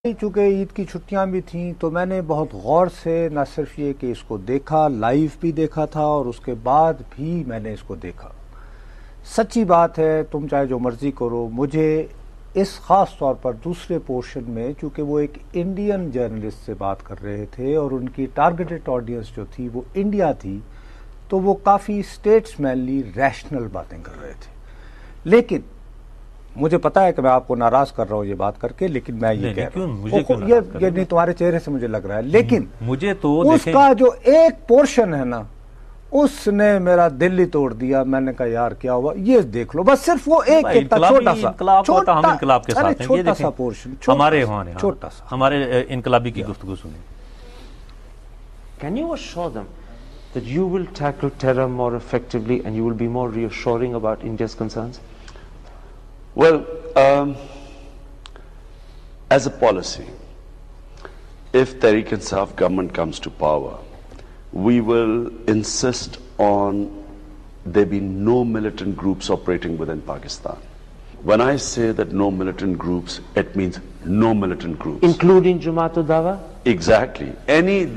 چونکہ عید کی چھٹیاں بھی تھیں تو میں نے بہت غور سے نہ صرف یہ کہ اس کو دیکھا، لائیو بھی دیکھا تھا اور اس کے بعد بھی میں نے اس کو دیکھا۔ سچی بات ہے، تم چاہے جو مرضی کرو، مجھے اس خاص طور پر دوسرے پورشن میں، چونکہ وہ ایک انڈین جرنلسٹ سے بات کر رہے تھے اور ان کی ٹارگیٹڈ آڈینس جو تھی وہ انڈیا تھی، تو وہ کافی اسٹیٹس مینلی ریشنل باتیں کر رہے تھے۔ لیکن مجھے پتا ہے کہ میں آپ کو ناراض کر رہا ہوں یہ بات کر کے، لیکن میں یہ کہہ رہا ہوں یہ نہیں، تمہارے چہرے سے مجھے لگ رہا ہے، لیکن مجھے تو اس کا جو ایک پورشن ہے نا، اس نے میرا دل ہی توڑ دیا۔ میں نے کہا یار کیا ہوا، یہ دیکھ لو، بس صرف وہ ایک چھوٹا سا انقلاب کے ساتھ چھوٹا سا پورشن، ہمارے وہاں چھوٹا سا ہمارے انقلابی کی گفتگو سنیں۔ Can you assure them that you will tackle terror more effectively and you will be more reassuring about India's concerns? Well, as a policy, if Tehreek-e-Insaf government comes to power, we will insist on there be no militant groups operating within Pakistan. When I say that no militant groups, it means no militant groups. Including Jamaat-ul-Dawa? Exactly.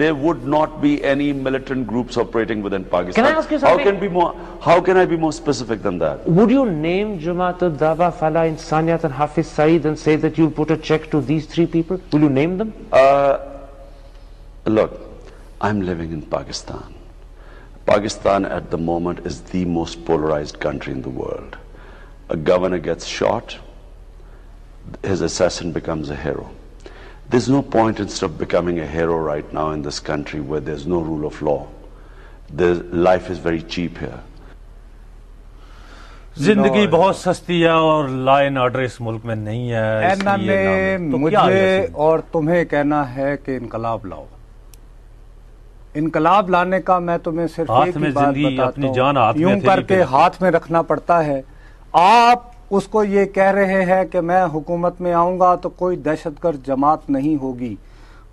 There would not be any militant groups operating within Pakistan. Can I ask you something? How can I be more specific than that? Would you name Jamaat-ul-Dawa, Falah Insaniyat and Hafiz Saeed and say that you'll put a check to these three people? Will you name them? Look, I'm living in Pakistan. Pakistan at the moment is the most polarized country in the world. A governor gets shot, his assassin becomes a hero. There's no point in of becoming a hero right now in this country where there's no rule of law. Life is very cheap here. زندگی بہت سستی ہے اور law and order اس ملک میں نہیں ہے۔ مجھے اور تمہیں کہنا ہے کہ انقلاب لاؤ۔ انقلاب لانے کا میں تمہیں صرف ایک ہی بات بتاتا ہوں، یوں کر کے ہاتھ میں رکھنا پڑتا ہے۔ آپ اس کو یہ کہہ رہے ہیں کہ میں حکومت میں آؤں گا تو کوئی دہشت گرد جماعت نہیں ہوگی،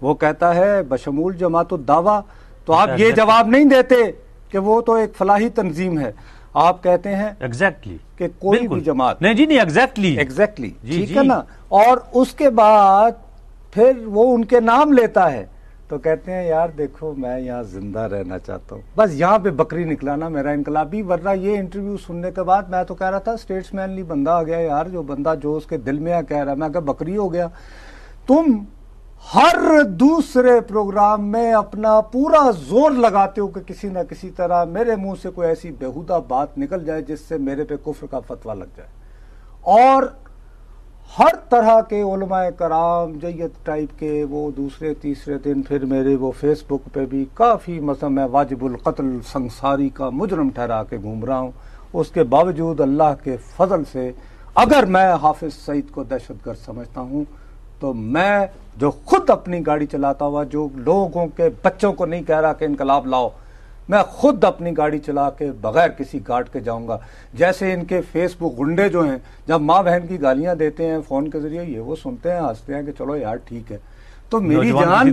وہ کہتا ہے بشمول جماعت الدعوہ، تو آپ یہ جواب نہیں دیتے کہ وہ تو ایک فلاحی تنظیم ہے، آپ کہتے ہیں ایگزیکٹلی کہ کوئی بھی جماعت نہیں۔ جی نہیں، ایگزیکٹلی ٹھیک ہے نا، اور اس کے بعد پھر وہ ان کے نام لیتا ہے تو کہتے ہیں یار دیکھو میں یہاں زندہ رہنا چاہتا ہوں، بس یہاں پہ بکری نکلانا میرا انقلابی۔ ورنہ یہ انٹرویو سننے کے بعد میں تو کہہ رہا تھا اسٹیٹس مینلی بندہ آ گیا یار، جو بندہ جو اس کے دل میں کہہ رہا ہے، میں کہا بکری ہو گیا۔ تم ہر دوسرے پروگرام میں اپنا پورا زور لگاتے ہو کہ کسی نہ کسی طرح میرے منہ سے کوئی ایسی بیہودہ بات نکل جائے جس سے میرے پہ کفر کا فتویٰ لگ جائے، اور ہر طرح کے علماء کرام جیت ٹائپ کے وہ دوسرے تیسرے دن پھر میرے وہ فیس بک پہ بھی کافی مثلا میں واجب القتل سنساری کا مجرم ٹھہرا کے گھوم رہا ہوں۔ اس کے باوجود اللہ کے فضل سے اگر میں حافظ سعید کو دہشت گرد سمجھتا ہوں تو میں جو خود اپنی گاڑی چلاتا ہوا، جو لوگوں کے بچوں کو نہیں کہہ رہا کہ انقلاب لاؤ، میں خود اپنی گاڑی چلا کے بغیر کسی گارڈ کے جاؤں گا۔ جیسے ان کے فیس بک گنڈے جو ہیں جب ماں بہن کی گالیاں دیتے ہیں فون کے ذریعے، یہ وہ سنتے ہیں ہنستے ہیں کہ چلو یار ٹھیک ہے، تو میری جان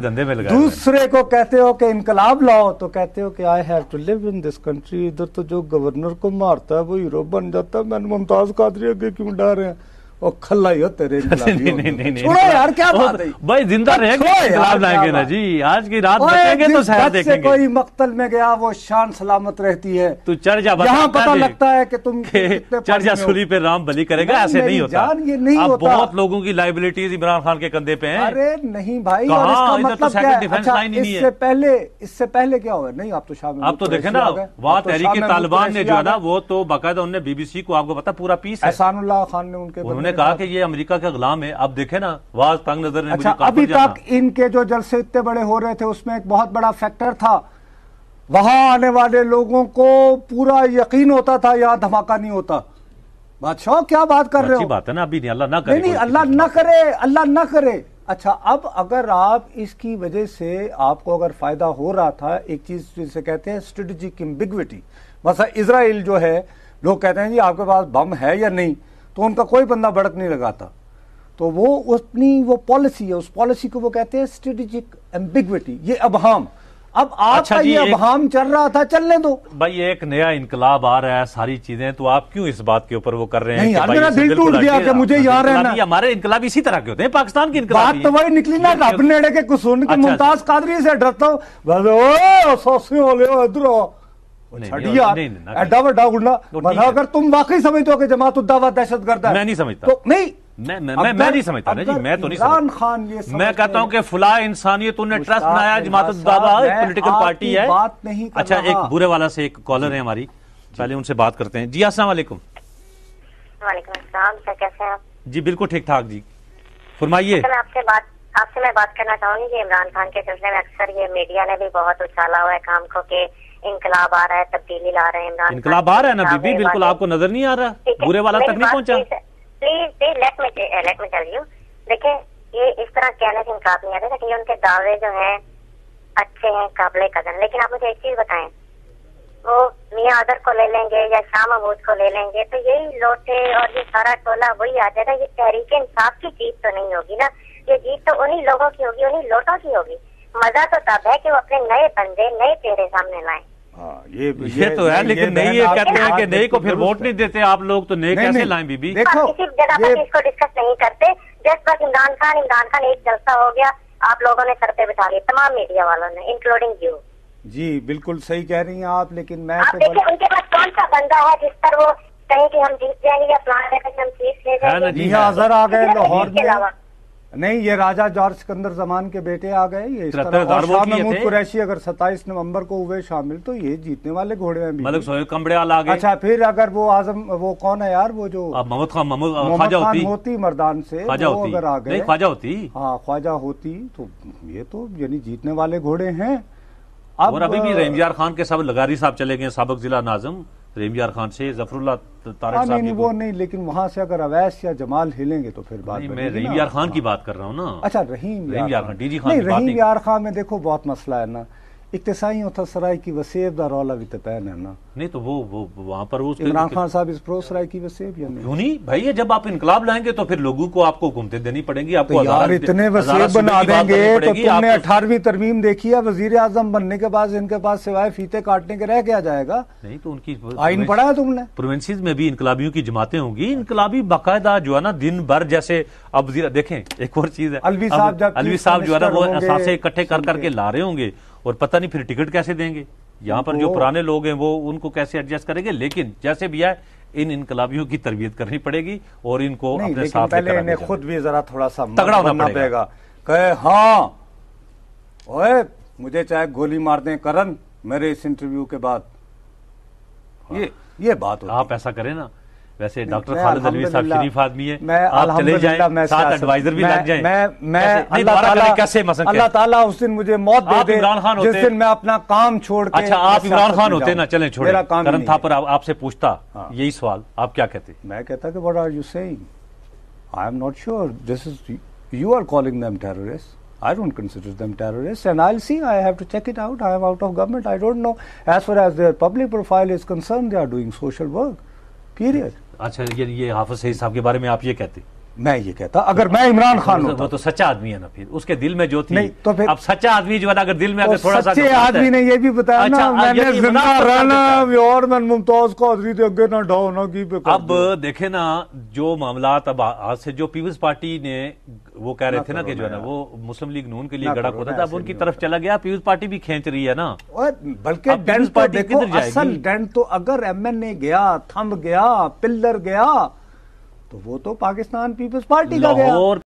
دوسرے کو کہتے ہو کہ انقلاب لاؤ تو کہتے ہو کہ I have to live in this country. ادھر تو جو گورنر کو مارتا ہے وہ ہیرو بن جاتا ہے، میں نے ممتاز قادری آگے کیوں ڈا رہے ہیں، اور کھلا ہی ہو تیرے چھوڑو یار کیا بات ہے بھائی، زندہ رہیں گے انقلاب لائیں گے نا جی، آج کی رات بچیں گے تو شاید دیکھیں گے۔ کوئی مقتل میں گیا وہ شان سلامت رہتی ہے، تو چڑھ جا، یہاں پتہ لگتا ہے کہ تم چڑھ جا سولی پہ رام بلی کرے گا، ایسے نہیں ہوتا۔ اب بہت لوگوں کی لائبلٹیز عمران خان کے کندھے پہ ہیں۔ ارے نہیں بھائی، اور اس کا مطلب کیا ہے؟ اس سے پہلے کیا ہوا؟ نہیں اب تو شام اب تو دیکھیں نا، وہاں تحریک طالبان نے جو ہے نا، وہ تو باقاعدہ انہوں نے بی بی سی کو، آپ کو پتا پورا پیس ہے، احسان اللہ خان نے انہوں نے کہا کہ یہ امریکہ کا غلام ہے۔ اب دیکھیں نا، واز تنگ نظر نے اچھا ابھی تک ان کے جو جلسے اتنے بڑے ہو رہے تھے اس میں ایک بہت بڑا فیکٹر تھا، وہاں آنے والے لوگوں کو پورا یقین ہوتا تھا یہاں دھماکہ نہیں ہوتا۔ بادشاہ کیا بات کر رہے ہو؟ اچھی بات ہے نا، ابھی نہیں، اللہ نہ کرے، نہیں اللہ نہ کرے، اللہ نہ کرے۔ اچھا اب اگر آپ اس کی وجہ سے آپ کو اگر فائدہ ہو رہا تھا، ایک چیز جسے کہتے ہیں اسٹریٹجک ایمبیگوٹی، مثلا اسرائیل جو ہے، لوگ کہتے ہیں جی آپ کے پاس بم ہے یا نہیں، تو ان کا کوئی بندہ بڑک نہیں لگاتا، تو وہ اپنی وہ پالیسی ہے، اس پالیسی کو وہ کہتے ہیں اسٹریٹجک ایمبیگوٹی، یہ ابہام۔ اب آپ کا یہ ابہام چل رہا تھا، چلنے دو بھائی، ایک نیا انقلاب آ رہا ہے، ساری چیزیں، تو آپ کیوں اس بات کے اوپر وہ کر رہے ہیں؟ نہیں، میرا دل ٹوٹ گیا کہ مجھے یہاں رہنا۔ ہمارے انقلاب اسی طرح کے ہوتے ہیں، پاکستان کی انقلاب بات تو وہی نکلی نا، رب نیڑے کے قصور کی ممتاز قادری سے ڈرتا ہوں، ایڈا وڈا گنڈا، اگر تم واقعی سمجھتے ہو کہ جماعت الدعوہ دہشت گرد ہے، میں نہیں سمجھتا، تو نہیں، میں نہیں سمجھتا نا جی، میں تو نہیں سمجھتا۔ میں کہتا ہوں کہ فلاں انسانیت نے ٹرسٹ بنایا، جماعت الدعوہ ایک پولیٹیکل پارٹی ہے۔ اچھا، ایک بورے والا سے ایک کالر ہے ہماری، پہلے ان سے بات کرتے ہیں۔ جی السلام علیکم۔ وعلیکم السلام، سر کیسے ہیں آپ؟ جی بالکل ٹھیک ٹھاک جی، فرمائیے۔ آپ سے میں بات کرنا چاہوں گی کہ عمران خان کے سلسلے میں اکثر یہ میڈیا نے بھی بہت اچھالا ہوا ہے کام کو کہ انقلاب آ رہا ہے، تبدیلی لا رہے ہیں عمران خان۔ انقلاب آ رہا ہے نا بی بی، بالکل آپ کو نظر نہیں آ رہا؟ بورے والا تک نہیں پہنچا؟ Please let me tell you, دیکھیں یہ اس طرح کہنے سے انقلاب نہیں آتا کہ ان کے دعوے جو ہیں اچھے ہیں، قابل قدر، لیکن آپ مجھے ایک چیز بتائیں، وہ میاں اظہر کو لے لیں گے یا شاہ محمود کو لے لیں گے تو یہی لوٹے اور یہ سارا ٹولہ وہی آ جائے گا۔ یہ تحریک انصاف کی جیت تو نہیں ہوگی نا، یہ جیت تو انہی لوگوں کی ہوگی، انہی لوٹوں کی ہوگی۔ مزہ تو تب ہے کہ وہ اپنے نئے بندے، نئے چہرے سامنے لائیں۔ یہ تو ہے، لیکن نئی یہ کہتے ہیں کہ نئی کو پھر ووٹ نہیں دیتے آپ لوگ، تو نئے کیسے لائیں بی بی؟ کسی جگہ پر اس کو ڈسکس نہیں کرتے، جس بس عمران خان ایک جلسہ ہو گیا، آپ لوگوں نے سر پہ بٹھا لیا، تمام میڈیا والوں نے انکلوڈنگ یو۔ جی بالکل صحیح کہہ رہی ہیں آپ، لیکن میں آپ دیکھیں ان کے پاس کون سا بندہ ہے جس پر وہ کہیں کہ ہم جیت جائیں گے یا فلاں جگہ سے ہم سیٹ لے جائیں گے؟ جی ہاں، اظہر آ گئے لاہور میں، نہیں یہ راجہ جارج سکندر زمان کے بیٹے آ گئے، یہ اس طرح، اور شاہ محمود قریشی اگر 27 نومبر کو ہوئے شامل تو یہ جیتنے والے گھوڑے ہیں۔ ملک سہیل کمبڑیال آ گئے۔ اچھا پھر اگر وہ اعظم، وہ کون ہے یار، وہ جو محمد خان ہوتی مردان سے، وہ اگر آ گئے، خواجہ ہوتی، ہاں خواجہ ہوتی، تو یہ تو یعنی جیتنے والے گھوڑے ہیں۔ اور ابھی بھی رحیم یار خان کے سب لغاری صاحب چلے گئے، سابق ضلع ناظم رحیم یار خان سے ظفر اللہ طارق صاحب۔ نہیں وہ نہیں، لیکن وہاں سے اگر اویس یا جمال ہلیں گے تو پھر بات نہیں، میں رحیم یار خان کی بات کر رہا ہوں نا۔ اچھا رحیم یار خان، ڈی جی خان نہیں، رحیم یار خان میں دیکھو بہت مسئلہ ہے نا، اقتصائی ہوتا سرائے کی وسیب دا رولا بھی تپین ہے نا۔ نہیں تو وہ وہاں پر عمران خان صاحب اس پرو سرائے کی وسیب یا نہیں؟ کیوں نہیں بھائی، جب آپ انقلاب لائیں گے تو پھر لوگوں کو آپ کو حکومتیں دینی پڑیں گی، آپ کو یار اتنے وسیب بنا دیں گے تو تم نے 18ویں ترمیم دیکھی ہے، وزیر اعظم بننے کے بعد ان کے پاس سوائے فیتے کاٹنے کے رہ کیا جائے گا؟ نہیں تو ان کی آئین پڑھا ہے تم نے؟ پروونسز میں بھی انقلابیوں کی جماعتیں ہوں گی، انقلابی باقاعدہ جو ہے نا دن بھر، جیسے اب دیکھیں ایک اور چیز ہے، الوی صاحب جو ہے نا وہ اثاثے اکٹھے کر کے لا رہے ہوں گے، اور پتہ نہیں پھر ٹکٹ کیسے دیں گے، یہاں پر جو پرانے لوگ ہیں وہ ان کو کیسے ایڈجسٹ کریں گے۔ لیکن جیسے بھی ہے ان انقلابیوں کی تربیت کرنی پڑے گی اور ان کو اپنے ساتھ پہلے انہیں خود بھی ذرا تھوڑا سا تگڑا ہونا پڑے گا کہ ہاں اوے مجھے چاہے گولی مار دیں کرن میرے اس انٹرویو کے بعد، یہ بات ہوتی ہے۔ آپ ایسا کریں نا، ویسے ڈاکٹر خالد علوی صاحب شریف آدمی ہے، آپ چلے جائیں، ساتھ ایڈوائزر بھی لگ جائیں۔ اللہ تعالیٰ اس دن مجھے موت دے دے جس دن میں اپنا کام چھوڑ کے۔ اچھا آپ عمران خان ہوتے نا، چلیں چھوڑیں، کرن تھاپر آپ سے پوچھتا یہی سوال، آپ کیا کہتے؟ میں کہتا کہ what are you saying? I am not sure. This is, you are calling them terrorists. I don't consider them terrorists, and I'll see. I have to check it out. I am out of government. I don't know. As far as their public profile is concerned, they are doing social work. Period. اچھا یہ حافظ سعید صاحب کے بارے میں آپ یہ کہتے؟ میں یہ کہتا اگر میں عمران خان ہوتا، وہ تو سچا آدمی ہے نا، پھر اس کے دل میں جو تھی، نہیں تو پھر اب سچا آدمی جو ہے نا اگر دل میں اگر تھوڑا سا سچے آدمی نے یہ بھی بتایا نا میں نے زندہ رہنا اور میں ممتاز قادری دے اگے نہ ڈاؤ نہ کی پہ۔ اب دیکھیں نا جو معاملات اب آج سے جو پیپلز پارٹی نے وہ کہہ رہے تھے نا کہ جو ہے نا وہ مسلم لیگ نون کے لیے گڑا کھودا تھا، اب ان کی طرف چلا گیا، پیپلز پارٹی بھی کھینچ رہی ہے نا۔ بلکہ ڈینٹ تو دیکھو، اصل ڈینٹ تو اگر ایم این اے گیا، تھمب گیا، پلر گیا تو وہ تو پاکستان پیپلز پارٹی کا گیا۔